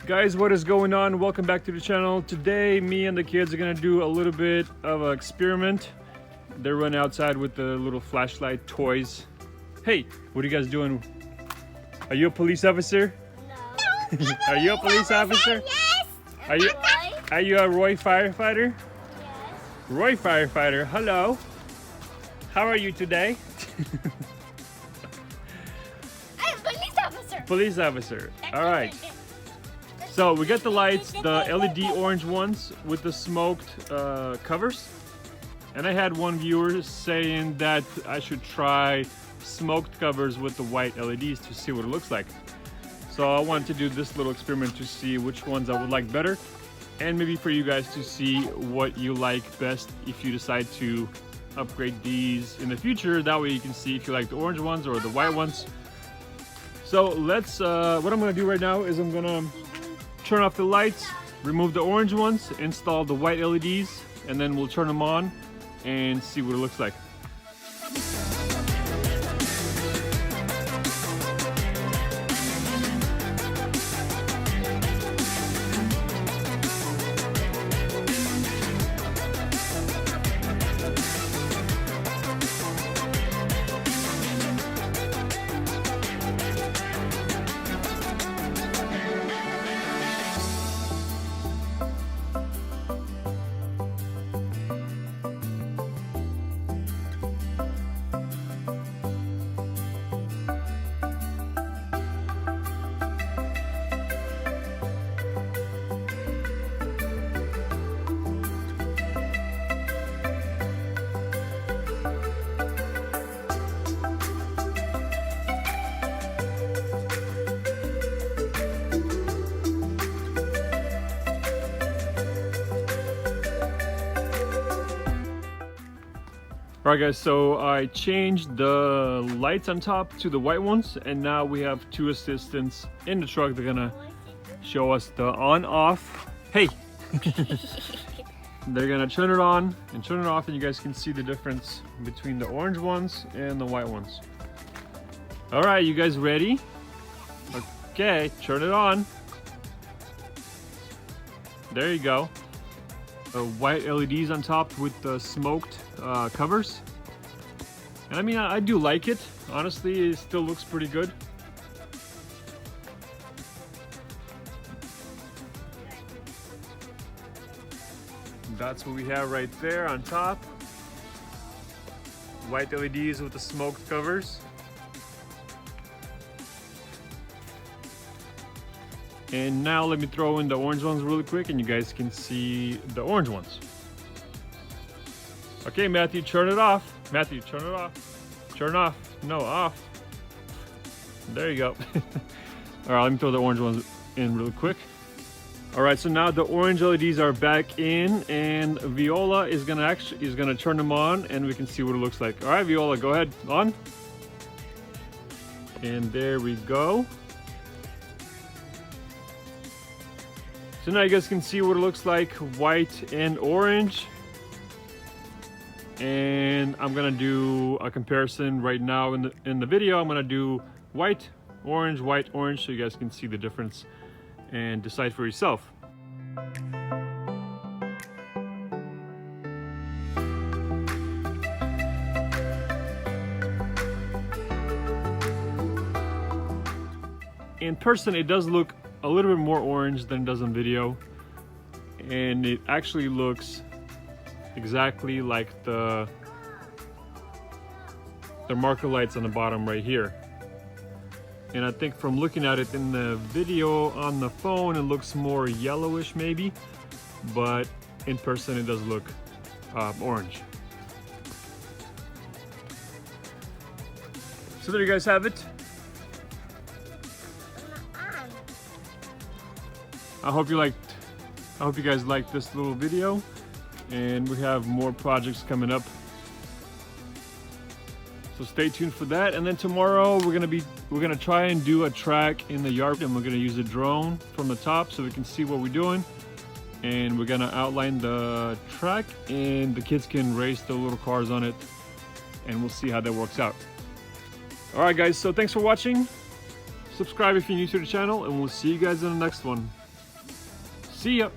Guys, what is going on? Welcome back to the channel. Today me and the kids are gonna do a little bit of an experiment. They're running outside with the little flashlight toys. Hey, what are you guys doing? Are you a police officer? No. Are you a police officer? Yes. Are you a Roy firefighter? Yes. Roy firefighter, hello. How are you today? I'm a police officer. Police officer. All right. So we got the lights, the LED orange ones with the smoked covers. And I had one viewer saying that I should try smoked covers with the white LEDs to see what it looks like. So I wanted to do this little experiment to see which ones I would like better, and maybe for you guys to see what you like best if you decide to upgrade these in the future. That way you can see if you like the orange ones or the white ones. So let's, what I'm gonna do right now is I'm gonna turn off the lights, remove the orange ones, install the white LEDs, and then we'll turn them on and see what it looks like. Alright guys, so I changed the lights on top to the white ones, and now we have two assistants in the truck. They're gonna show us the on-off. Hey! They're gonna turn it on and turn it off, and you guys can see the difference between the orange ones and the white ones. Alright, you guys ready? Okay, turn it on. There you go. The white LEDs on top with the smoked covers. And I mean, I do like it. Honestly, it still looks pretty good. That's what we have right there on top. White LEDs with the smoked covers. And now let me throw in the orange ones really quick, and you guys can see the orange ones. Okay, Matthew, turn it off. Matthew, turn it off. Turn off. No, off. There you go. All right, let me throw the orange ones in really quick. All right, so now the orange LEDs are back in, and Viola is gonna turn them on, and we can see what it looks like. All right, Viola, go ahead, on. And there we go. So now you guys can see what it looks like, white and orange. And I'm gonna do a comparison right now in the video. I'm gonna do white, orange, so you guys can see the difference and decide for yourself. In person, it does look a little bit more orange than it does on video, and it actually looks exactly like the marker lights on the bottom right here. And I think from looking at it in the video on the phone, it looks more yellowish maybe, but in person it does look orange. So there you guys have it. I hope you guys liked this little video, and we have more projects coming up. So stay tuned for that. And then tomorrow we're gonna try and do a track in the yard, and we're gonna use a drone from the top so we can see what we're doing. And we're gonna outline the track, and the kids can race the little cars on it, and we'll see how that works out. All right guys, so thanks for watching. Subscribe if you're new to the channel, and we'll see you guys in the next one. See ya.